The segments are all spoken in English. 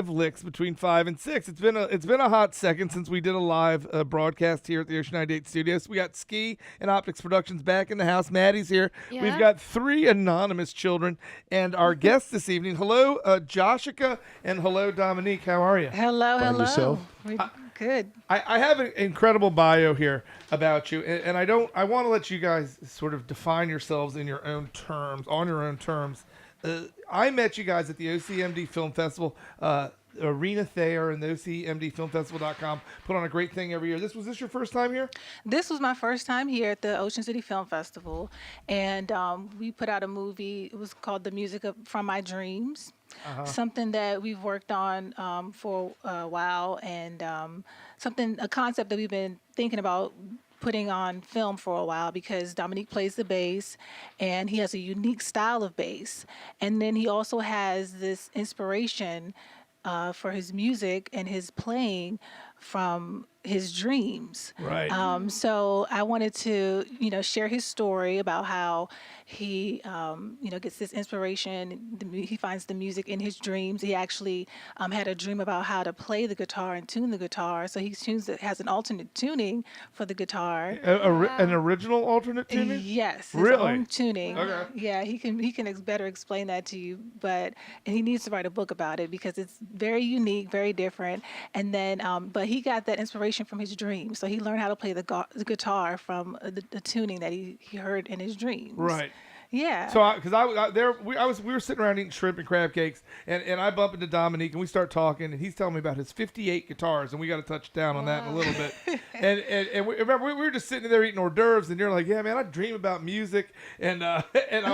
LIXX between 5 and 6. It's been a hot second since we did a live broadcast here at the Ocean 98 Studios. We got Ski and Optics Productions back in the house. Maddie's here. We've Yeah. got 3 anonymous children and our guests this evening. Hello, Joshica, and hello, Dominique. How are you? Hello, Find hello. yourself? Good. I have an incredible bio here about you, and I want to let you guys sort of define yourselves in your own terms, on your own terms. I met you guys at the OCMD Film Festival. Arena Thayer and the OCMDFilmFestival.com put on a great thing every year. Was this your first time here? This was my first time here at the Ocean City Film Festival, and we put out a movie. It was called "The Music from My Dreams." Something that we've worked on for a while, and a concept that we've been thinking about putting on film for a while, because Dominique plays the bass and he has a unique style of bass. And then he also has this inspiration for his music and his playing from his dreams. Right. So I wanted to, share his story about how he, gets this inspiration. He finds the music in his dreams. He actually had a dream about how to play the guitar and tune the guitar. So he has an alternate tuning for the guitar. An original alternate tuning? Yes, his Really? own tuning. Okay. Yeah, he can better explain that to you, and he needs to write a book about it because it's very unique, very different. And then, but he got that inspiration from his dreams, so he learned how to play the guitar from the tuning that he heard in his dreams. Right. Yeah. So, we were sitting around eating shrimp and crab cakes, and I bump into Dominique, and we start talking, and he's telling me about his 58 guitars, and we got to touch down on that in a little bit. and remember, we were just sitting there eating hors d'oeuvres, and you're like, "Yeah, man, I dream about music," and I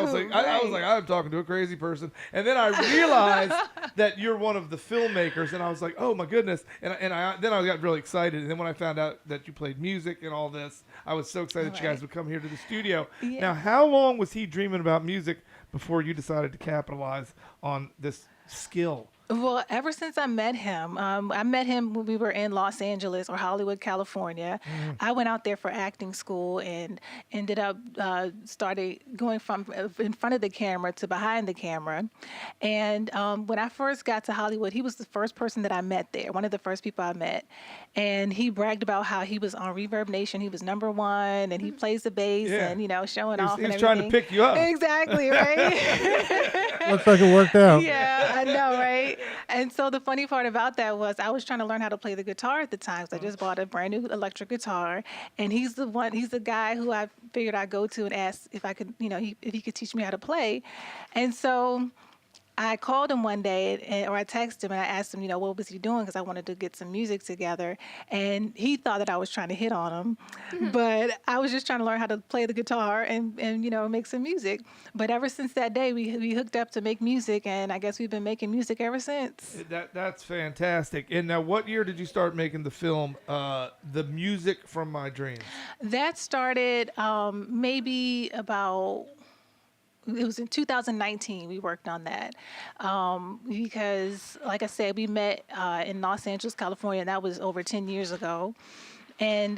was like, I was like, I'm talking to a crazy person, and then I realized that you're one of the filmmakers, and I was like, "Oh my goodness!" And then I got really excited, and then when I found out that you played music and all this, I was so excited that you guys would come here to the studio. Yeah. Now, how long was he dreaming about music before you decided to capitalize on this skill? Well, ever since I met him when we were in Los Angeles or Hollywood, California. I went out there for acting school and ended up started going from in front of the camera to behind the camera. And when I first got to Hollywood, he was the first person that I met there, one of the first people I met. And he bragged about how he was on Reverb Nation. He was #1, and he plays the bass and, showing off and everything. He was trying to pick you up. Exactly, right? Looks like it worked out. Yeah, I know, right? And so the funny part about that was I was trying to learn how to play the guitar at the time. So I just bought a brand new electric guitar, and he's the guy who I figured I'd go to and ask if I could, if he could teach me how to play. And so I called him one day, or I texted him, and I asked him, what was he doing? Because I wanted to get some music together. And he thought that I was trying to hit on him. But I was just trying to learn how to play the guitar and make some music. But ever since that day, we hooked up to make music, and I guess we've been making music ever since. That's fantastic. And now, what year did you start making the film, The Music from My Dreams? That started maybe about... It was in 2019 we worked on that because, like I said, we met in Los Angeles, California, and that was over 10 years ago. And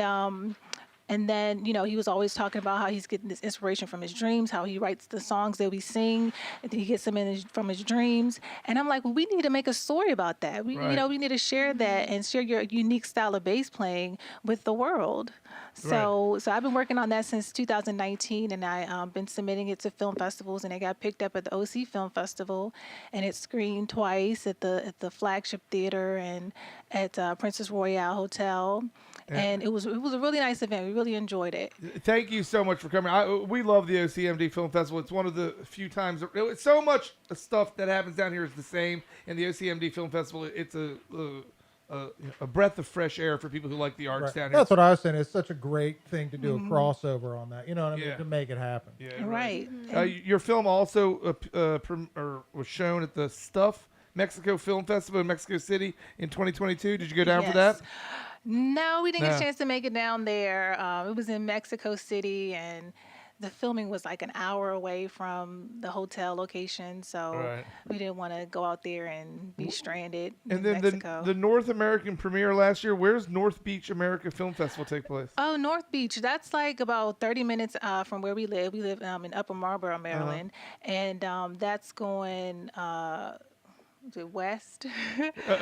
then, he was always talking about how he's getting this inspiration from his dreams, how he writes the songs that we sing, and he gets them from his dreams. And I'm like, well, we need to make a story about that. We need to share that and share your unique style of bass playing with the world. So I've been working on that since 2019, and I've been submitting it to film festivals, and it got picked up at the OC Film Festival, and it screened twice at the Flagship Theater and at Princess Royale Hotel. And it was a really nice event. We really enjoyed it. Thank you so much for coming. We love the OCMD Film Festival. It's one of the few times. So much stuff that happens down here is the same. In the OCMD Film Festival, it's a breath of fresh air for people who like the arts down here. That's what I was saying. It's such a great thing to do a crossover on that. You know what I mean? Yeah. To make it happen. Yeah, Right. Your film also was shown at the Stuff Mexico Film Festival in Mexico City in 2022. Did you go down for that? No, we didn't get a chance to make it down there. It was in Mexico City, and the filming was like an hour away from the hotel location, so we didn't want to go out there and be stranded in Mexico. The North American premiere last year, where's North Beach America Film Festival take place? Oh, North Beach. That's like about 30 minutes from where we live. We live in Upper Marlboro, Maryland, and that's going the west.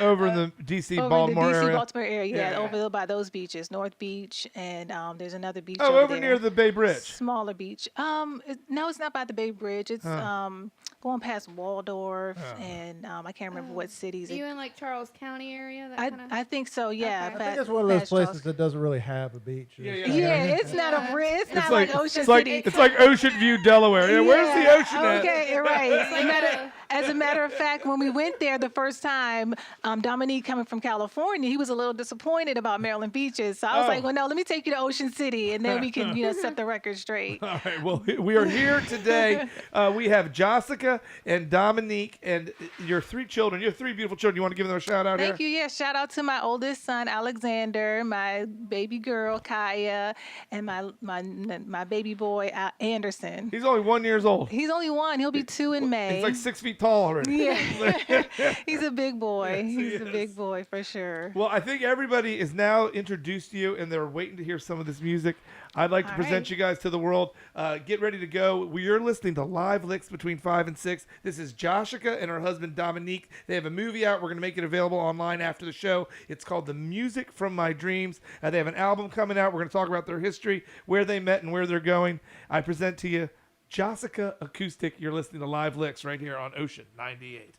Over in the D.C. Over Baltimore in the DC, area. Baltimore area, yeah, Yeah. over by those beaches, North Beach, and there's another beach Oh, over there. near the Bay Bridge. Smaller beach. No, it's not by the Bay Bridge. It's going past Waldorf, and I can't remember what cities. Are you in like Charles County area? That I kind of. I think so. Yeah, Okay. I think it's one of those places that doesn't really have a beach. Yeah. Yeah, it's not a bridge. It's not like Ocean it's like City. it's like Ocean View, Delaware. Yeah, where's the ocean at? Okay, right. As a matter of fact, when we went there the first time, Dominique coming from California, he was a little disappointed about Maryland beaches. So I was like, well, no, let me take you to Ocean City, and then we can, set the record straight. All right. Well, we are here today. We have Joshica and Dominique and your three children. You have three beautiful children. You want to give them a shout out Thank here? you. Yeah, shout out to my oldest son, Alexander, my baby girl, Kaya, and my baby boy, Anderson. He's only 1 year old. He's only one. He'll be 2 in May. He's like 6 feet tall already. Yeah. He's a big boy. Yes, he He's a is. big boy for sure. Well, I think everybody is now introduced to you, and they're waiting to hear some of this music. I'd like to All present right. you guys to the world. Get ready to go. You're listening to Live LIXX between 5 and 6. This is Joshica and her husband Dominique. They have a movie out. We're going to make it available online after the show. It's called The Music from My Dreams. They have an album coming out. We're going to talk about their history, where they met, and where they're going. I present to you Joshica Acoustic. You're listening to Live LIXX right here on Ocean 98.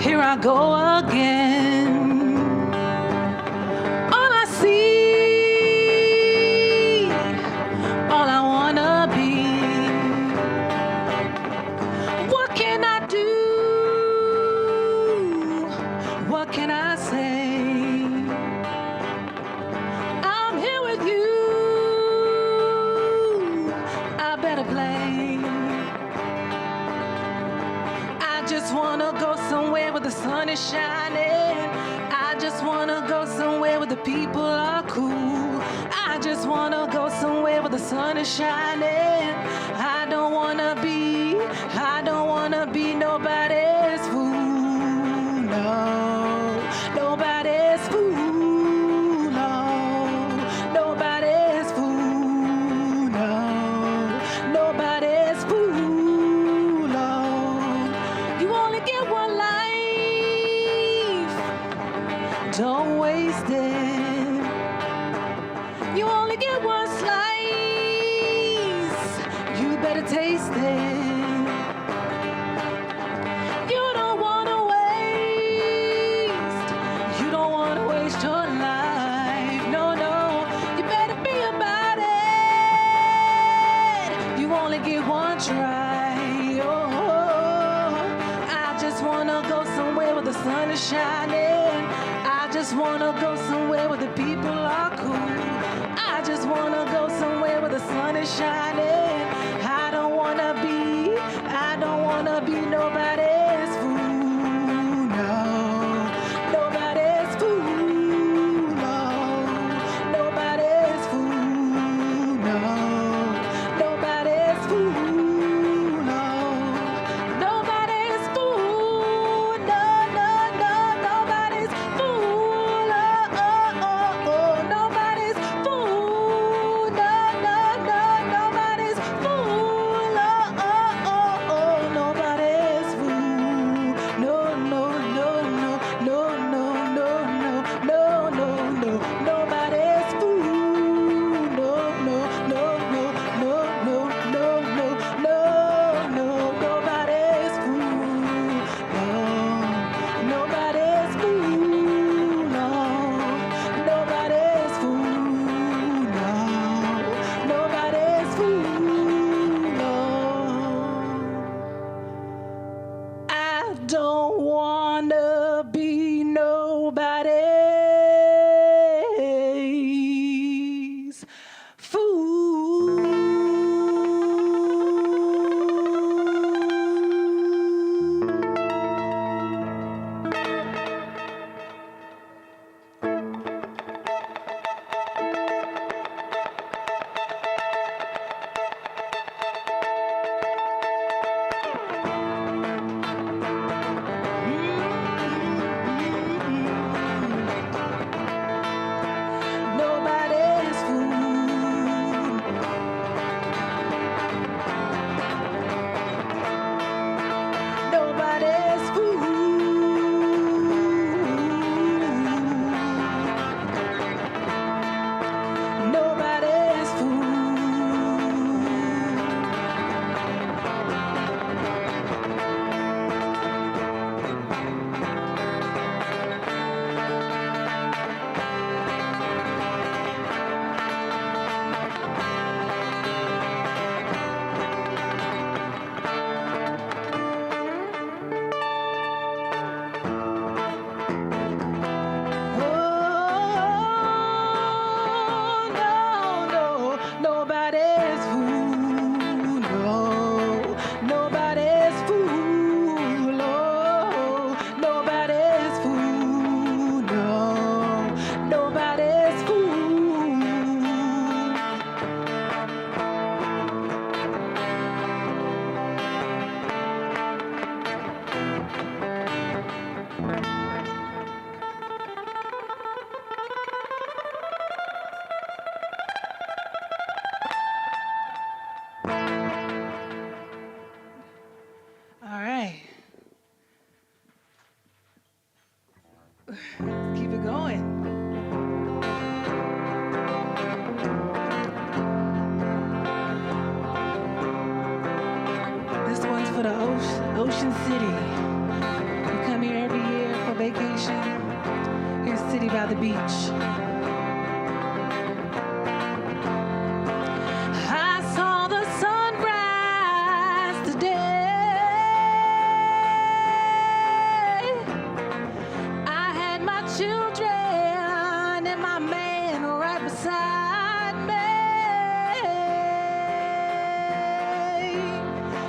Here I go again. All I see, all I wanna be. What can I do? What can I say? I'm here with you. I better play. I just wanna go somewhere where the sun is shining. I just wanna go somewhere where the people are cool. I just wanna go somewhere where the sun is shining. I don't wanna be nobody's fool. No, nobody's fool. No, nobody's fool. No, nobody's fool. No. You only get one life, don't waste it. You only get one slice, you better taste it. You don't wanna waste your life. No, no, you better be about it. You only get one try. Oh, I just wanna go somewhere where the sun is shining. I just wanna go somewhere where the people are cool. I just wanna go somewhere where the sun is shining. I don't wanna be nobody's fool. No, nobody's fool. No, nobody's fool. No, nobody's fool. No, nobody's fool. No, no, no, nobody's fool. Oh, oh, oh, oh, nobody's fool. No, no, no, nobody's fool. Oh, oh, oh, oh, nobody's fool. No, no, no, no, no, no, no, no, no, no, no, nobody's fool. No, no, no, no, no, no, no, no, no, no, nobody's fool. No, nobody's fool. No, nobody's fool. No, nobody's fool. No. I don't wanna be nobody's fool. Keep it going. This one's for the Ocean City. We come here every year for vacation. Here's City by the Beach. I saw the sunrise today. I had my children and my man right beside me.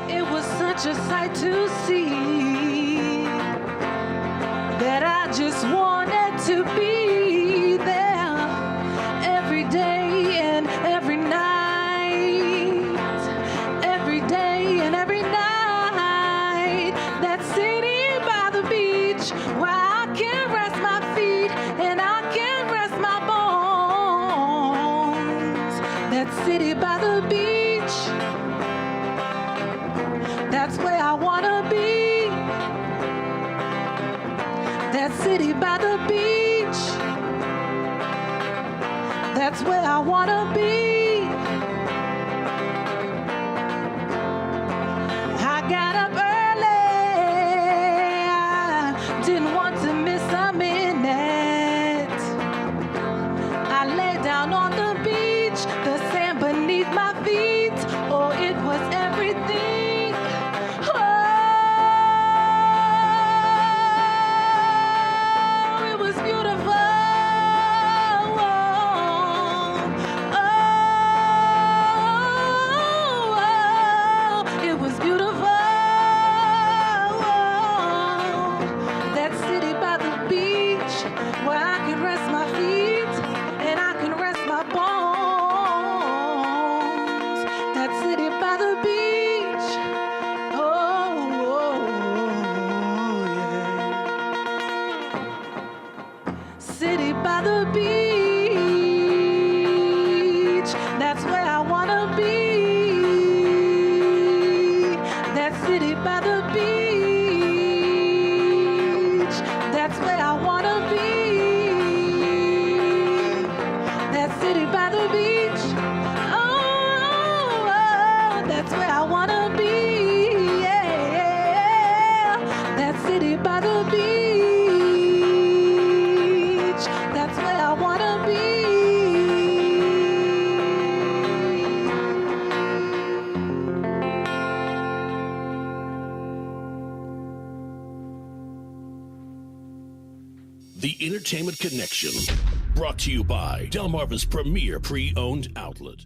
It was such a sight to see that I just wanted to be there every day and every night. Every day and every night. That city by the beach where I can rest my feet and I can rest my bones. That city by the beach, that's where I wanna be. That city by the beach, that's where I wanna be. I got up early, I didn't want to miss a minute. I lay down on the beach, the sand beneath my feet. Oh, it was everything. Oh, it was beautiful. It was beautiful. That city by the beach where I can rest my feet and I can rest my bones. That city by the beach. Oh, yeah. City by the beach. That's where I wanna be. That city by the beach. That's where I wanna be. That city by the beach. Oh, that's where I wanna be. Yeah, that city by the beach. That's where I wanna be. The Entertainment Connection, brought to you by Delmarva's premier pre-owned outlet.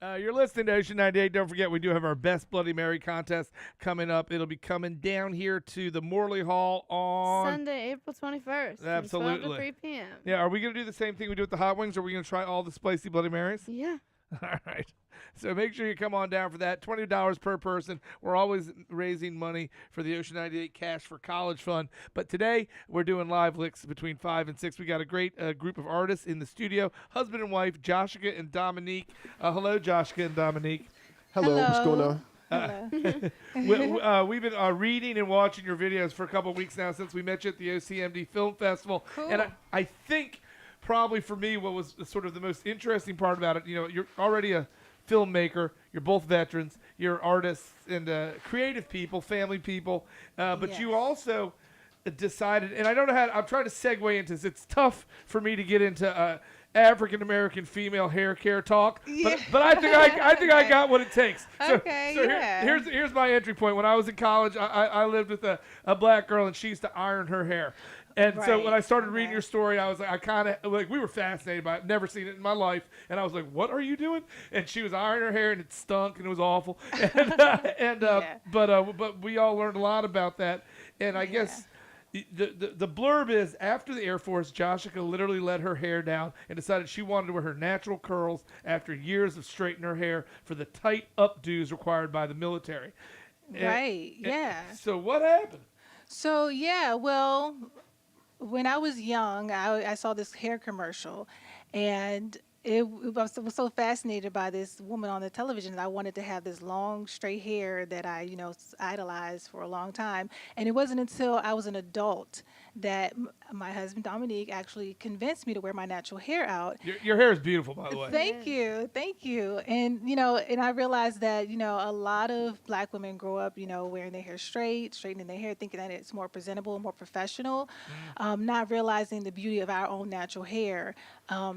You're listening to Ocean 98. Don't forget, we do have our Best Bloody Mary contest coming up. It'll be coming down here to the Morley Hall on Sunday, April 21st. Absolutely. From 12 to 3 p.m. Yeah, are we going to do the same thing we do with the hot wings? Or are we going to try all the spicy Bloody Marys? Yeah. All right. So make sure you come on down for that. $20 per person. We're always raising money for the Ocean 98 Cash for College Fund. But today we're doing live licks between 5 and 6. We got a great group of artists in the studio. Husband and wife, Joshica and Dominique. Hello, Joshica and Dominique. Hello, what's going on? We've been reading and watching your videos for a couple of weeks now since we met you at the OCMD Film Festival. Cool. And I think probably for me what was sort of the most interesting part about it, you're already a filmmaker, you're both veterans, you're artists and creative people, family people, but Yes. you also decided, and I don't know how, I'm trying to segue into this. It's tough for me to get into African American female hair care talk, but I think I got what it takes. So, Okay, so yeah. here's my entry point. When I was in college, I lived with a black girl, and she used to iron her hair. And so when Right, I started reading okay. your story, I was like, I kind of like, we were fascinated by it. Never seen it in my life, and I was like, what are you doing? And she was ironing her hair, and it stunk, and it was awful. But we all learned a lot about that, and I guess. The blurb is, after the Air Force, Joshica literally let her hair down and decided she wanted to wear her natural curls after years of straightening her hair for the tight updos required by the military. Right, yeah. So what happened? So, yeah, well, when I was young, I saw this hair commercial, and I was so fascinated by this woman on the television that I wanted to have this long, straight hair that I, idolized for a long time. And it wasn't until I was an adult that my husband, Dominique, actually convinced me to wear my natural hair out. Your hair is beautiful, by the way. Thank you. And, and I realized that, a lot of black women grow up, wearing their hair straight, straightening their hair, thinking that it's more presentable, more professional, not realizing the beauty of our own natural hair,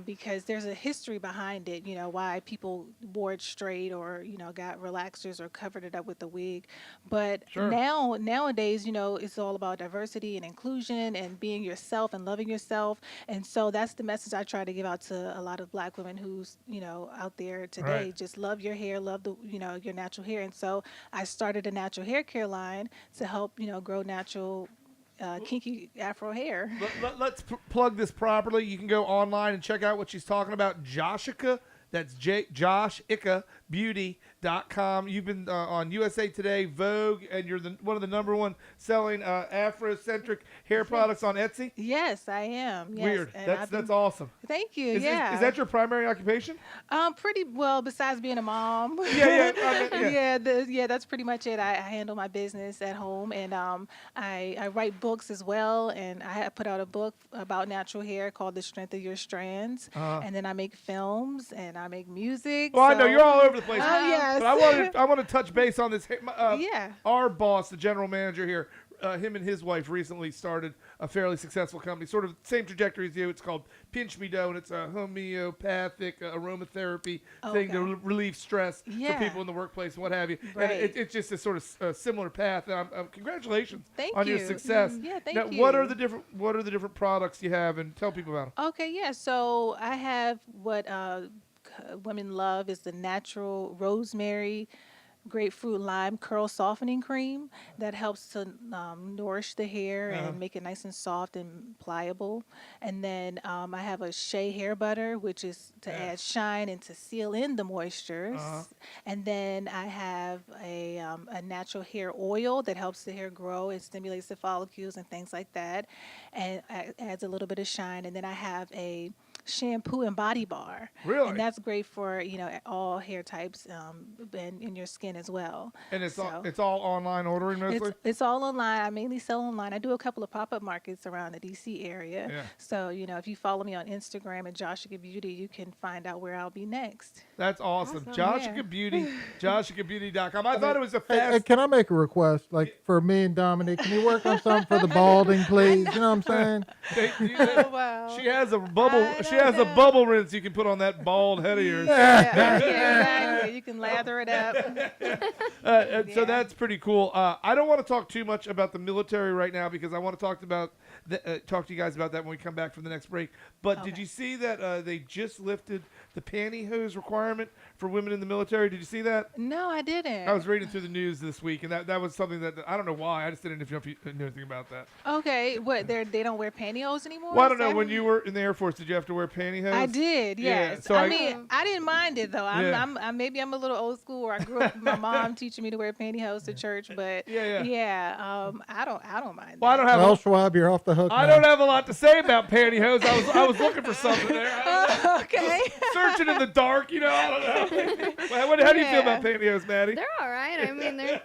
because there's a history behind it, why people wore it straight or, got relaxers or covered it up with a wig. But Sure. nowadays, it's all about diversity and inclusion and being yourself and loving yourself. And so that's the message I try to give out to a lot of black women who's, out there today. Right. Just love your hair, love the, your natural hair. And so I started a natural hair care line to help, grow natural kinky afro hair. Let's plug this properly. You can go online and check out what she's talking about. Joshica, that's JoshikaBeauty.com. You've been on USA Today, Vogue, and you're one of the number one selling Afrocentric hair products on Etsy. Yes, I am. Yes. Weird. And That's awesome. Thank you. Is that your primary occupation? Pretty well, besides being a mom. Yeah. That's pretty much it. I handle my business at home, and I write books as well, and I have put out a book about natural hair called The Strength of Your Strands, and then I make films, and I make music. Well, I know you're all over the place. Oh, yes. But I want to touch base on this. Yeah. Our boss, the general manager here, him and his wife recently started a fairly successful company, sort of same trajectory as you. It's called Pinch Me Dough, and it's a homeopathic aromatherapy thing to relieve stress for people in the workplace and what have you. Right. And it's just a sort of similar path. And congratulations Thank on you. your success. Yeah, thank now, you. What are the different products you have, and tell people about them? Okay, yeah. So I have what women love is the natural rosemary, grapefruit, lime curl softening cream that helps to nourish the hair and make it nice and soft and pliable. And then I have a shea hair butter, which is to add shine and to seal in the moisture. And then I have a natural hair oil that helps the hair grow and stimulates the follicles and things like that, and adds a little bit of shine. And then I have a shampoo and body bar. Really? And that's great for, all hair types and in your skin as well. And it's all online ordering mostly? It's all online. I mainly sell online. I do a couple of pop-up markets around the D.C. area. Yeah. So, if you follow me on Instagram at Joshica Beauty, you can find out where I'll be next. That's awesome. Yeah. Joshica Beauty, JoshicaBeauty.com. I thought it was a Hey, fast... can I make a request? Like for me and Dominic, can you work on something for the balding, please? You know what I'm saying? Wow. She has a bubble. she has a bubble rinse you can put on that bald head of yours. Yeah, exactly. You can lather it up. So that's pretty cool. I don't want to talk too much about the military right now because I want to talk to you guys about that when we come back from the next break. But did you see that they just lifted the pantyhose requirement for women in the military? Did you see that? No, I didn't. I was reading through the news this week, and that was something that I don't know why. I just didn't know if you knew anything about that. Okay, what? They don't wear pantyhose anymore? Well, I don't know. When you were in the Air Force, did you have to wear pantyhose? I did, yes. Yeah, so I mean, I didn't mind it though. Maybe I'm a little old school, or I grew up with my mom teaching me to wear pantyhose to church. But I don't mind. Well, I don't have. Well, Schwab, you're off the hook. I now. don't have a lot to say about pantyhose. I was looking for something there. Okay. Searching in the dark, I don't know. How do you feel about pantyhose, Maddie? They're all right. I mean, I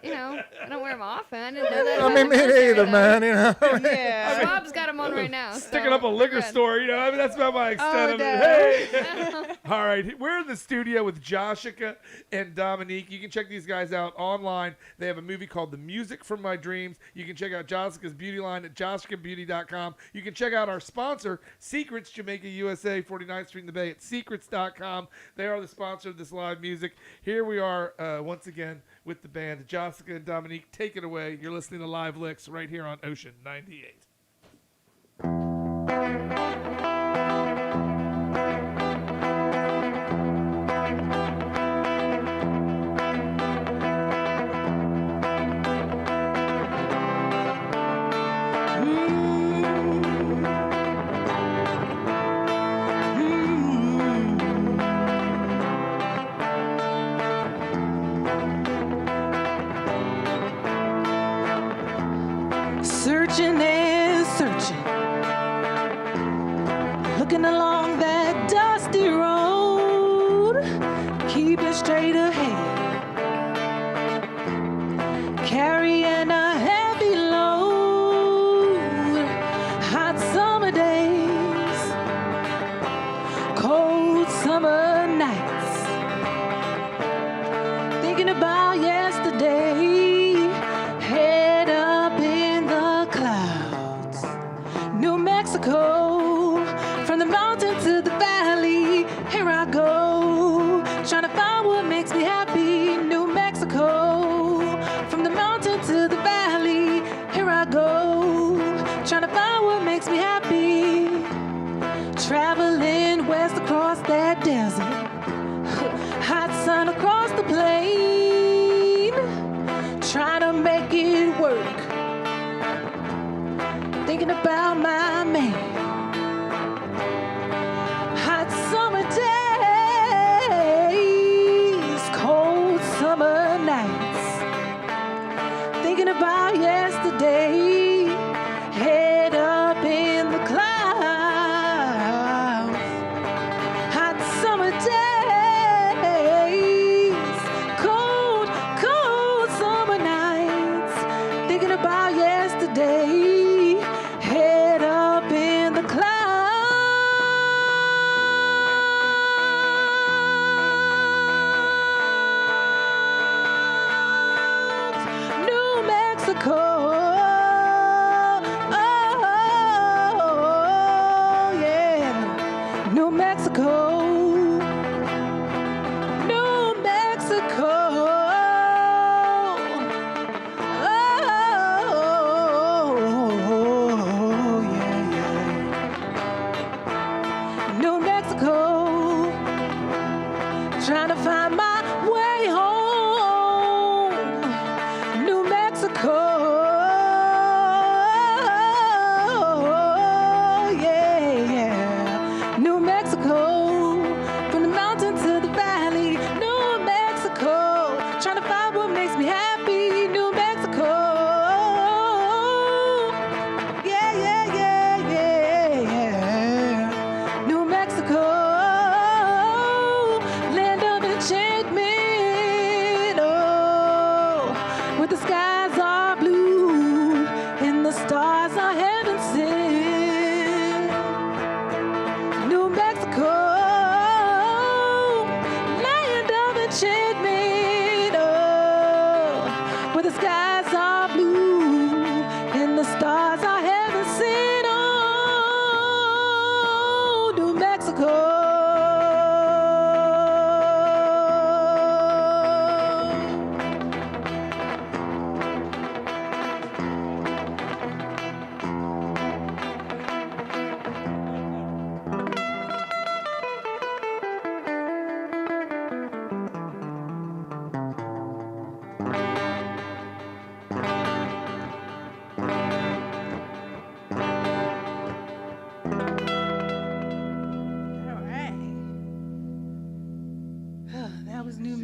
don't wear them often. I didn't know that. I about mean, the me military, neither, though. man. Yeah. Bob's got them on right now. Sticking so up a liquor we're good. store, I mean, that's about my extent of it. no. Hey! All right, we're in the studio with Joshica and Dominique. You can check these guys out online. They have a movie called The Music from My Dreams. You can check out Joshica's beauty line at joshicabeauty.com. You can check out our sponsor, Secrets Jamaica USA, 49th Street in the Bay at secrets.com. They are the sponsor of this live music. Here we are once again with the band. Joshica and Dominique, take it away. You're listening to Live LIXX right here on Ocean 98. Searching and searching, looking along that dusty road, keeping straight ahead, carrying a heavy load. Hot summer days, cold summer nights, thinking about yesterday, head up in the clouds. New Mexico, from the mountain to the valley, here I go, trying to find what makes me happy. New Mexico, from the mountain to the valley, here I go, trying to find what makes me happy. Traveling west across that desert, hot sun across the plain, trying to make it work, thinking about my man. Hot summer days, cold summer nights, thinking about yesterday, head up in the clouds. Hot summer days, cold, cold summer nights, thinking about yesterday, head up in the clouds. New Mexico, oh yeah, New Mexico, New Mexico, oh yeah, yeah, New Mexico, trying to find my way home. New Mexico, yeah, yeah. New Mexico, from the mountain to the valley. New Mexico, trying to find what makes me happy. New Mexico, yeah, yeah, yeah, yeah, yeah. New Mexico, land of enchantment.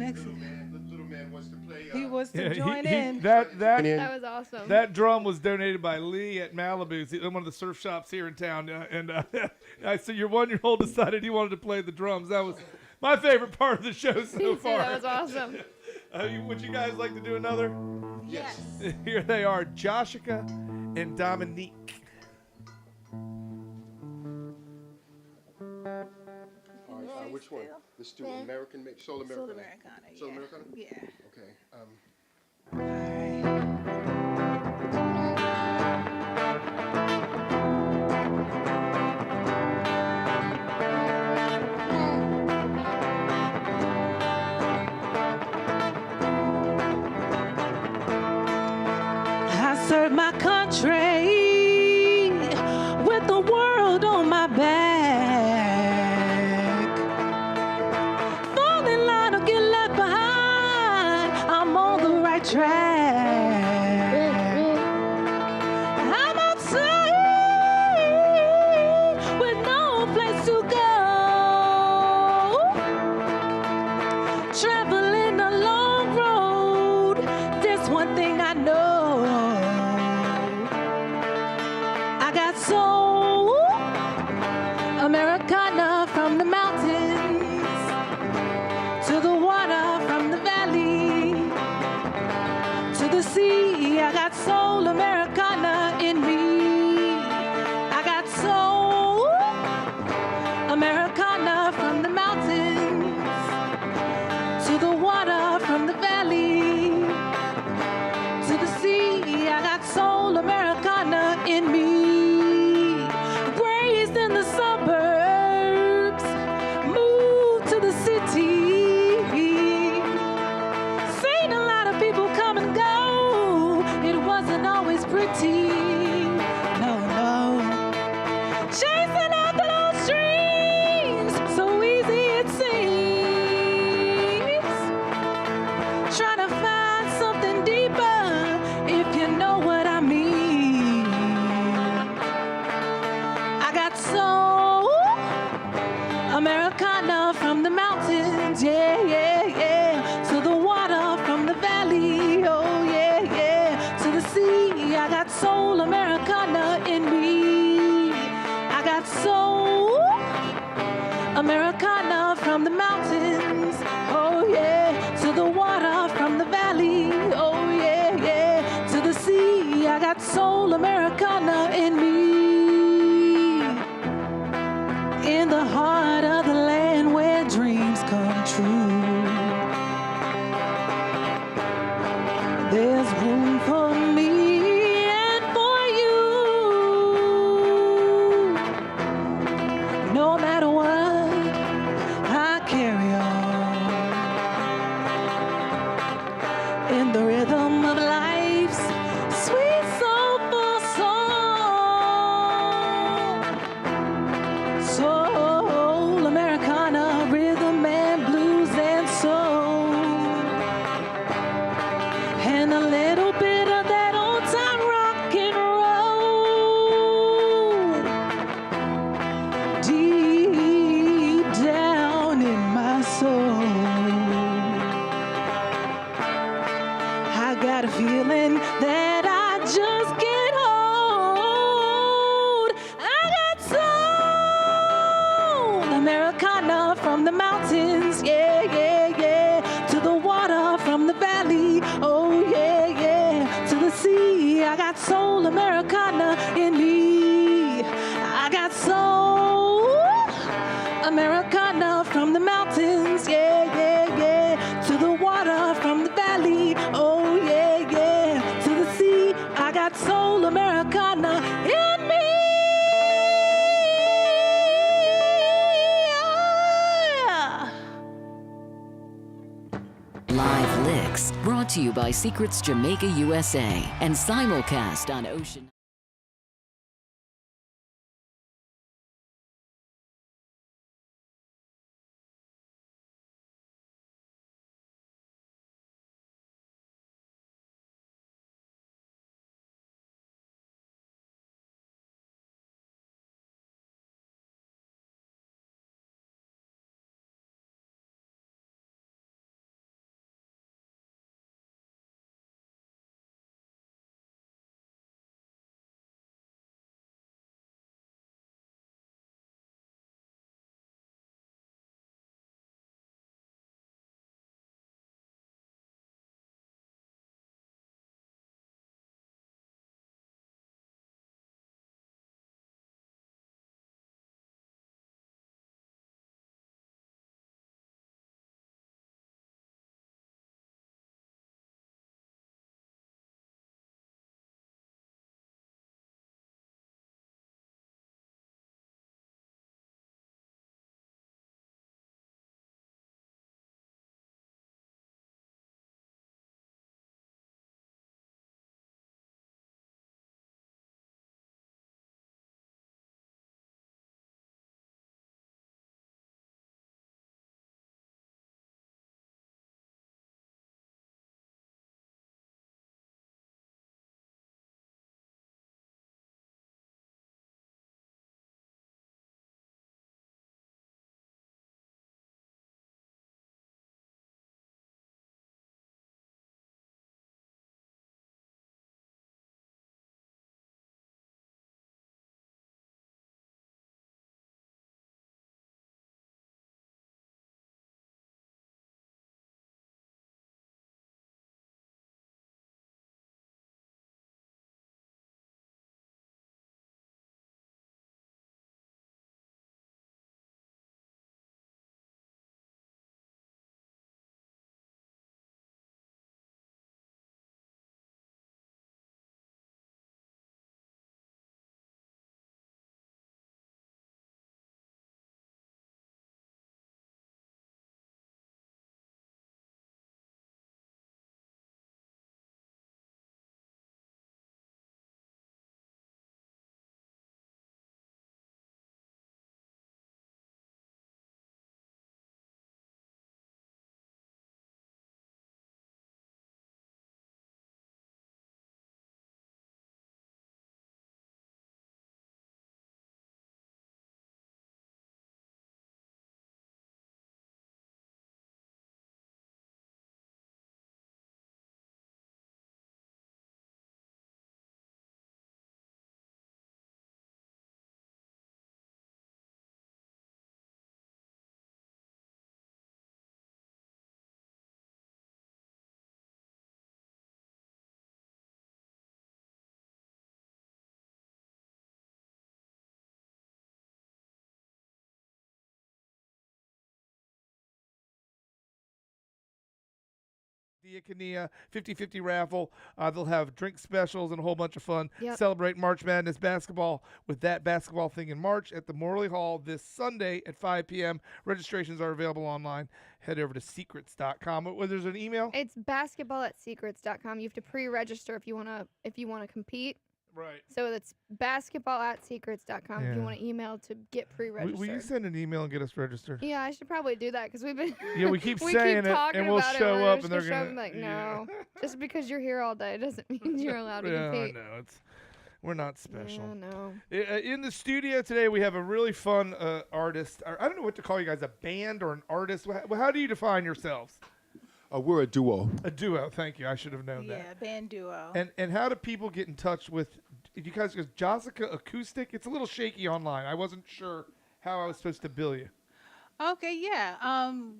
Mexican. Little man wants to play. He wants to Yeah, join in. that That was awesome. that drum was donated by Lee at Malibu's, one of the surf shops here in town. I said your 1-year-old decided he wanted to play the drums. That was my favorite part of the show so far. That was awesome. Would you guys like to do another? Yes. Here they are, Joshica and Dominique. All right, which one? Let's do American, Soul Americana. Soul Americana. Soul Yeah. Americana? Yeah. Okay. All right. I serve my country with the world on my back. Fall in line or get left behind, I'm on the right track. I'm outside with no place to go. Traveling a long road, there's one thing I know. I got soul, Americana, from the mountains to the water, from the valley to the sea. I got soul, Americana, in me. I got soul, Americana, from the mountains to the water, from the valley to the sea. I got soul, Americana, in me. Raised in the suburbs, moved to the city. Seen a lot of people come and go. It wasn't always pretty. No, no. Chasing after those dreams, so easy it seems. Trying to find something deeper, if you know what I mean. I got soul, Americana, from the mountains, yeah, yeah, yeah, to the water, from the valley, oh yeah, yeah, to the sea. I got soul, Americana, in me. I got soul, Americana, from the mountains, oh yeah, to the water, from the valley, oh yeah, yeah, to the sea. I got soul, Americana, in me. In the heart of the land where dreams come true, there's room for me and for you. No matter what, I carry on in the rhythm of life's sweet soulful song. Soul, Americana, rhythm and blues and soul, and a little bit of that old time rock and roll deep down in my soul. I got a feeling that I just can't hold. I got soul, Americana, from the mountains, yeah, yeah, yeah, to the water, from the valley, oh yeah, yeah, to the sea. I got soul, Americana, in me. I got soul, Americana, from the mountains, yeah, yeah, yeah, to the water, from the valley, oh yeah, yeah, to the sea. I got soul, Americana, in me. Yeah. Live LIXX, brought to you by Secrets Jamaica USA and simulcast on Ocean. the Kania 50-50 raffle. They'll have drink specials and a whole bunch of fun. Yep. Celebrate March Madness basketball with that basketball thing in March at the Morley Hall this Sunday at 5 p.m. Registrations are available online. Head over to secrets.com. Well, there's an email? It's basketball@secrets.com. You have to pre-register if you wanna compete. Right. So that's basketball@secrets.com if Yeah. you want to email to get pre-registered. Will you send an email and get us registered? Yeah, I should probably do that because we've been. Yeah, we keep saying it, talking and we'll about show it, up, we're and they're just gonna gonna- be like, yeah. no, just because you're here all day doesn't mean you're allowed to Yeah, I compete. know. We're not special. Yeah, no. In the studio today, we have a really fun artist. I don't know what to call you guys, a band or an artist. How do you define yourselves? We're a duo. A duo, thank you. I should have known Yeah, that. band duo. And how do people get in touch with you guys? Because Joshica Acoustic, it's a little shaky online. I wasn't sure how I was supposed to bill you. Okay, yeah.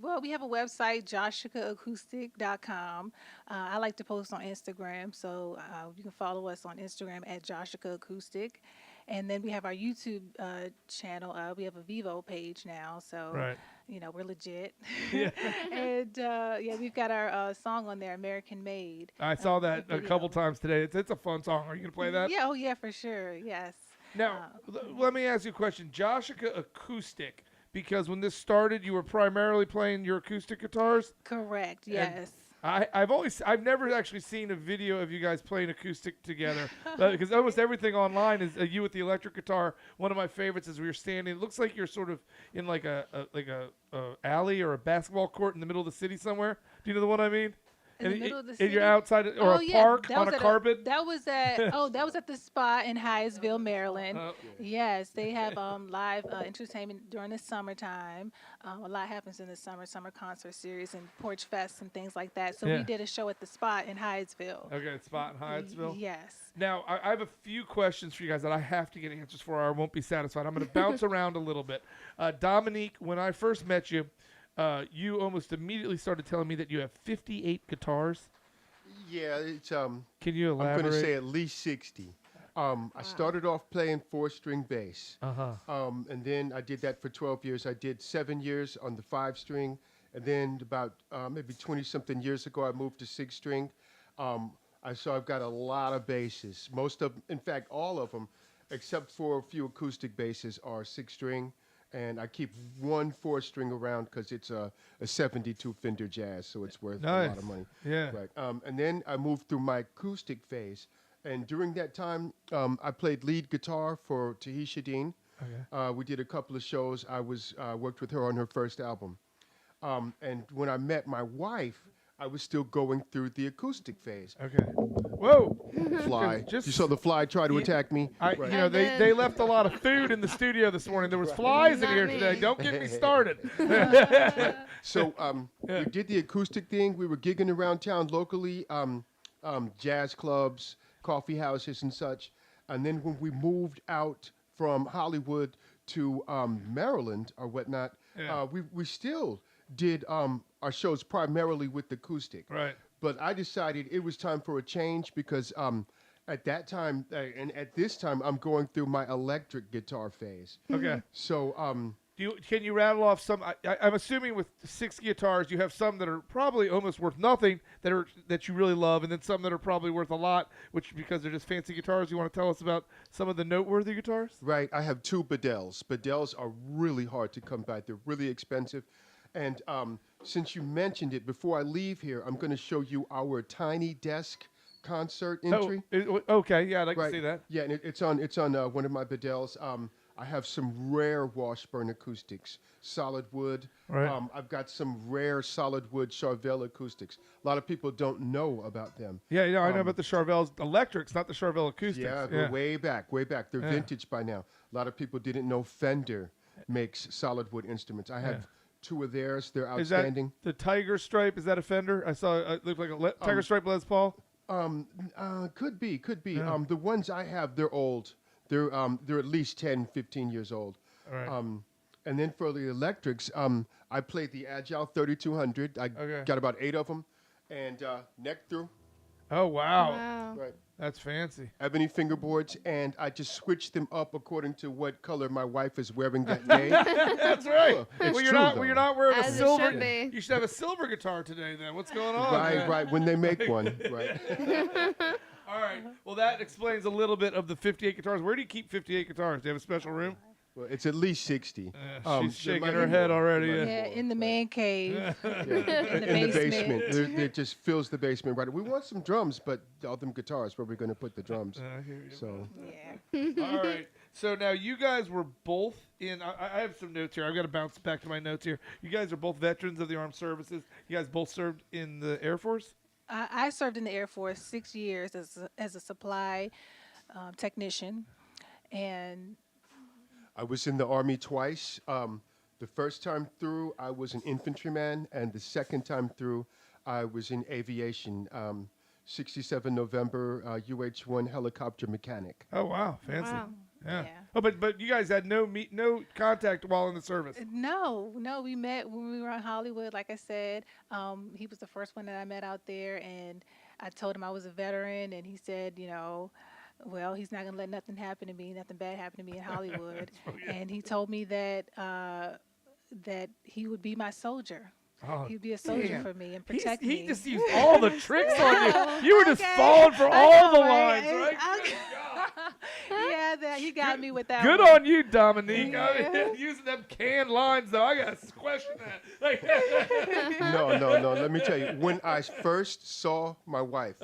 Well, we have a website, joshicaacoustic.com. I like to post on Instagram, so you can follow us on Instagram at Joshica Acoustic. And then we have our YouTube channel. We have a Vivo page now, so Right. we're legit. And we've got our song on there, American Made. I saw that a video. couple times today. It's a fun song. Are you gonna play that? Yeah, oh yeah, for sure. Yes. Now, let me ask you a question. Joshica Acoustic, because when this started, you were primarily playing your acoustic guitars. Correct. Yes. I've never actually seen a video of you guys playing acoustic together, because almost everything online is you with the electric guitar. One of my favorites is we were standing. It looks like you're sort of in like a alley or a basketball court in the middle of the city somewhere. Do you know the one I mean? In the middle of the And city? you're outside or a park that on was a at carpet. that was at that was at the Spa in Hyattsville, Maryland. Oh. Yes, they have live entertainment during the summertime. A lot happens in the summer concert series and porch fests and things like that. So Yeah. we did a show at the Spot in Hyattsville. Okay, spot in Hyattsville. Yes. Now, I have a few questions for you guys that I have to get answers for, or I won't be satisfied. I'm going to bounce around a little bit. Dominique, when I first met you, you almost immediately started telling me that you have 58 guitars. Yeah, it's Can you I'm elaborate? going to say at least 60. I started off playing 4-string bass. And then I did that for 12 years. I did 7 years on the 5-string. And then about maybe 20-something years ago, I moved to 6-string. So I've got a lot of basses. In fact, all of them, except for a few acoustic basses, are 6-string. And I keep one 4-string around because it's a 72 Fender Jazz, so it's worth a lot of money. Yeah. Right. And then I moved through my acoustic phase. And during that time, I played lead guitar for Tahisha Dean. Okay. We did a couple of shows. I worked with her on her first album. And when I met my wife, I was still going through the acoustic phase. Okay. Whoa. Fly. Just- You saw the fly try to attack me? You know, they left a lot of food in the studio this morning. There was flies in Not here me. today. Don't get me started. So we did the acoustic thing. We were gigging around town locally, jazz clubs, coffee houses, and such. And then when we moved out from Hollywood to Maryland or whatnot, we still did our shows primarily with acoustic. Right. But I decided it was time for a change because at that time and at this time, I'm going through my electric guitar phase. Okay. So Can you rattle off some? I'm assuming with 6 guitars, you have some that are probably almost worth nothing that you really love, and then some that are probably worth a lot, which because they're just fancy guitars. You want to tell us about some of the noteworthy guitars? Right, I have 2 Bedels. Bedels are really hard to come by. They're really expensive. And since you mentioned it, before I leave here, I'm going to show you our Tiny Desk concert entry. Okay, yeah, I'd like to Right. see that. Yeah, and it's on one of my Bedels. I have some rare Washburn acoustics, solid wood. Right. I've got some rare solid wood Charvel acoustics. A lot of people don't know about them. Yeah, I know about the Charvel's electrics, not the Charvel acoustics. Yeah, go way back. They're vintage by now. A lot of people didn't know Fender makes solid wood instruments. I have 2 of theirs. They're Is that outstanding. the Tiger Stripe? Is that a Fender? I saw it looked like a Tiger Stripe Les Paul. Could be. Yeah. The ones I have, they're old. They're at least 10, 15 years old. All right. And then for the electrics, I played the Agile 3200. I got about 8 of them, and neck through. Oh, wow. Wow. Right. That's fancy. Ebony fingerboards, and I just switched them up according to what color my wife is wearing that day. That's right. Well, it's Well, true, you're not wearing As a it silver. should be. You should have a silver guitar today. Then what's going on? Right, man? right. When they make one, right. All right. Well, that explains a little bit of the 58 guitars. Where do you keep 58 guitars? Do you have a special room? Well, it's at least 60. She's there shaking might her be head more. already. There might Yeah, be more, in the but- man cave. in the basement. It just fills the basement. Right. We want some drums, but all them guitars, where we're going to put the drums. I hear you. So Yeah. All right. So now you guys were both in. I have some notes here. I've got to bounce back to my notes here. You guys are both veterans of the armed services. You guys both served in the Air Force. I served in the Air Force 6 years as a supply technician, and I was in the Army twice. The first time through, I was an infantryman, and the second time through, I was in aviation. 67 November, UH-1 helicopter mechanic. Oh wow, fancy. Wow. Yeah. Yeah. Oh, but you guys had no contact while in the service. no, we met when we were in Hollywood. Like I said, he was the first one that I met out there, and I told him I was a veteran, and he said, well, he's not gonna let nothing happen to me, nothing bad happen to me in Hollywood. And he told me that that he would be my soldier. Oh, He'd be a soldier damn. for me and protect me. He just used all the tricks on you. You were just Okay. falling for I all know, the lines, right? right? Okay. Yeah, he got me with that. Good one. on you, Dominique. I Yeah. mean, using them canned lines, though, I got to question that. Like, No. Let me tell you, when I first saw my wife,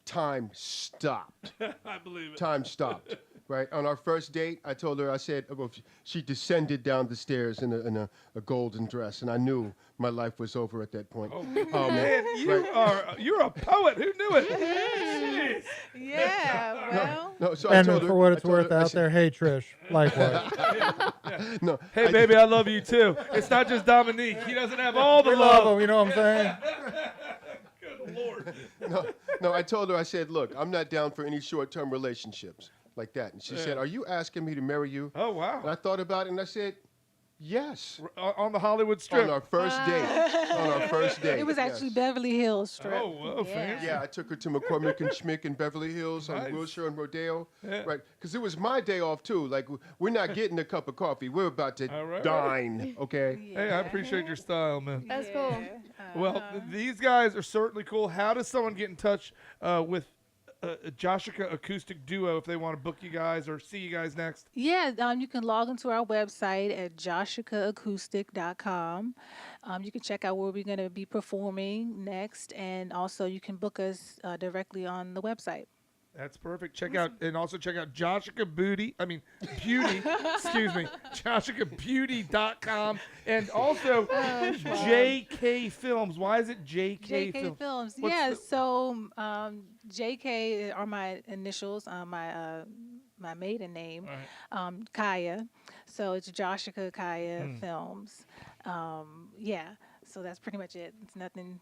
time stopped. I believe it. Time stopped. Right on our first date, I told her, I said, well, she descended down the stairs in a golden dress, and I knew my life was over at that point. Man, you're a poet. Who knew it? Jeez. Yeah, well. No, so I And told her, for what I it's told her, worth I out said, there, hey Trish, likewise. No, Hey, baby, I love you too. It's not just Dominique. He doesn't have all the We love love. them, you know what I'm saying? Good Lord. no, I told her, I said, look, I'm not down for any short-term relationships like that. And she said, are you asking me to marry you? Oh, wow. And I thought about it, and I said, yes. On the Hollywood Strip. On our first date. On our first date. It was actually yes. Beverly Hills Strip. Oh, whoa, fancy. Yeah, I took her to McCormick and Schmick in Beverly Hills Nice. on Wilshire and Rodeo. Yeah. Right, because it was my day off, too. Like, we're not getting a cup of coffee. We're about to All right. dine, okay? Hey, I appreciate your style, man. That's cool. Well, these guys are certainly cool. How does someone get in touch with a Joshica Acoustic Duo if they want to book you guys or see you guys next? Yeah, you can log into our website at joshicaacoustic.com. You can check out where we're going to be performing next, and also you can book us directly on the website. That's perfect. Check out Joshica Beauty. Excuse me, JoshicaBeauty.com, and also JK Films. Why is it JK Films? What's Yeah, the- so JK are my initials, my maiden name, Kaya. So it's Joshica Kaya Films. Yeah, so that's pretty much it. It's nothing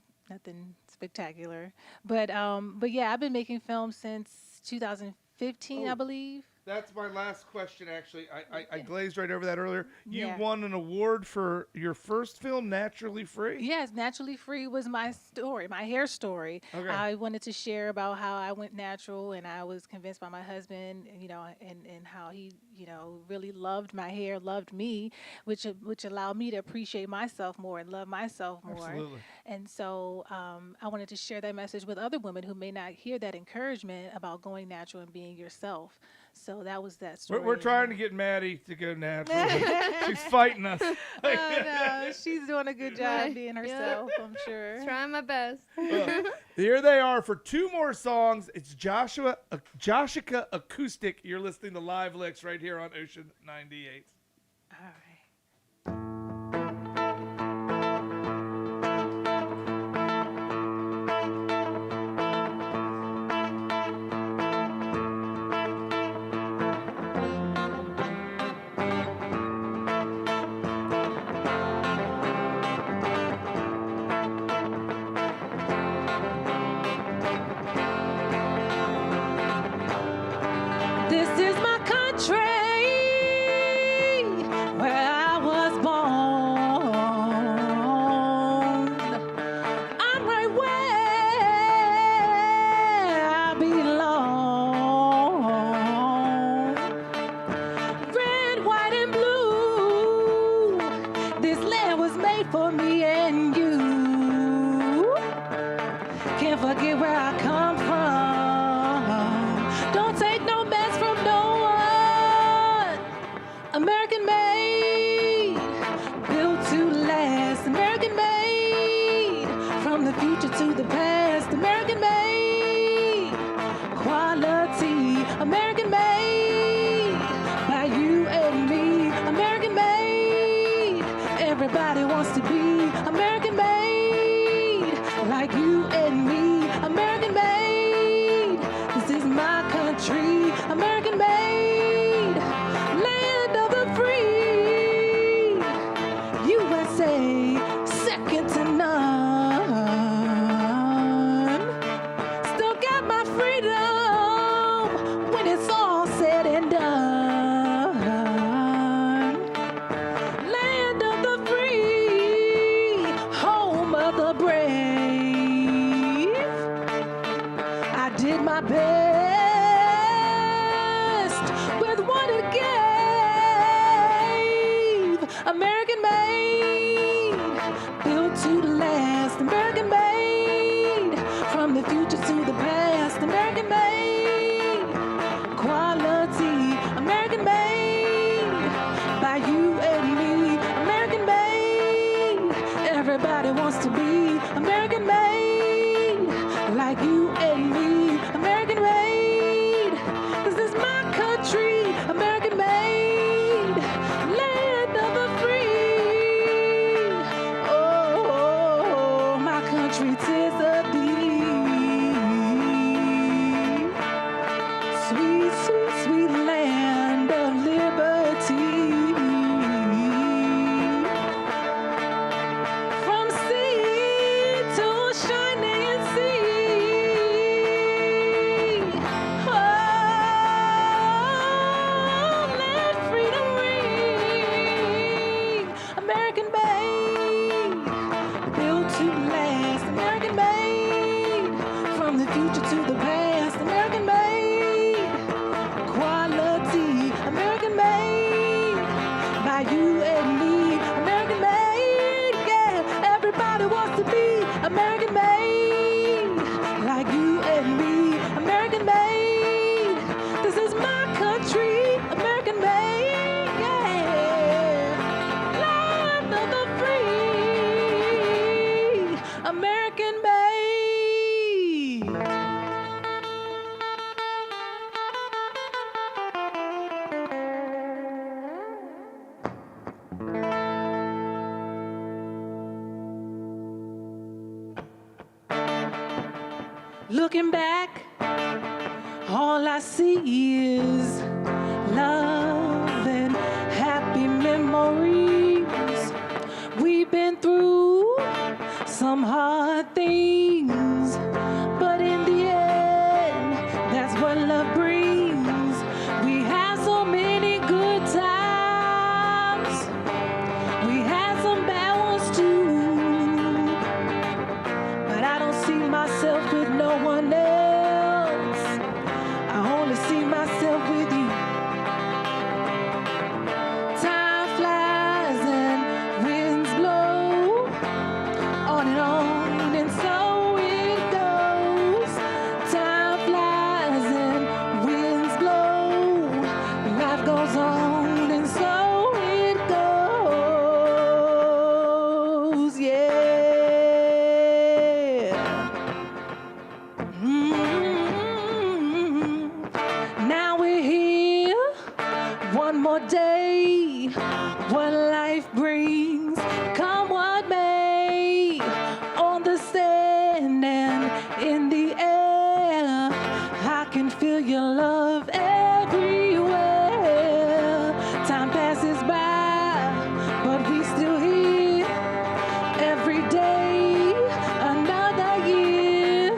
spectacular. But yeah, I've been making films since 2015, I believe. That's my last question, actually. I glazed right over that earlier. You Yeah. won an award for your first film, Naturally Free? Yes, Naturally Free was my story, my hair story. Okay. I wanted to share about how I went natural, and I was convinced by my husband, and how he, really loved my hair, loved me, which allowed me to appreciate myself more and love myself more. Absolutely. And so I wanted to share that message with other women who may not hear that encouragement about going natural and being yourself. So that was that story. We're trying to get Maddie to go natural. She's fighting us. Oh, no, she's doing a good job Right. being Yeah. herself, I'm sure. Trying my best. Here they are for two more songs. It's Joshica Acoustic. You're listening to Live LIXX right here on Ocean 98. All right. This is my country. made for me and you. Can't forget where I come from. Don't take no mess from no one. American made, built to last. American made, from the future to the past. American made, quality. American made, by you and me. American made, everybody wants to be American made, like you and me. American made, this is my country. American made, land of the free. USA, second to none. Still got my freedom when it's all said and done. Land of the free, home of the brave. I did my best with what it gave. American made, built to last. American made, from the future to the past. American made, quality. American made, by you and me. American made, everybody wants to be American made, like you and me. American made, this is my country. American made, land of the free. Oh, my country, 'tis of thee. Sweet, sweet, sweet land of liberty. From sea to shining sea. Oh, let freedom ring. American made, built to last. American made, from the future to the past. American made, quality. American made, by you and me. American made, yeah. Everybody wants to be American made, like you and me. American made, this is my country. American made, yeah. Land of the free. American made. Looking back, all I see is love and happy memories. We've been through some hard things, but in the end, that's what love brings. We had so many good times. We had some bad ones too. But I don't see myself with no one else. I only see myself with you. Time flies and winds blow on and on, and so it goes. Time flies and winds blow. Life goes on, and so it goes. Yeah. Now we're here, one more day. What life brings, come what may. On the sand and in the air, I can feel your love everywhere. Time passes by, but we still here. Every day, another year.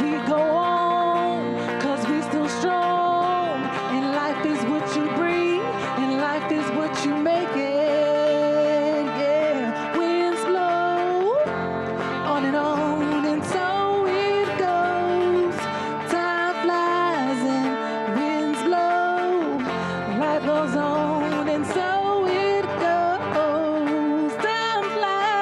We go on, 'cause we still strong. And life is what you bring, and life is what you make it. Yeah, winds blow on and on, and so it goes. Time flies and winds blow. Life goes on, and so it goes. Time flies.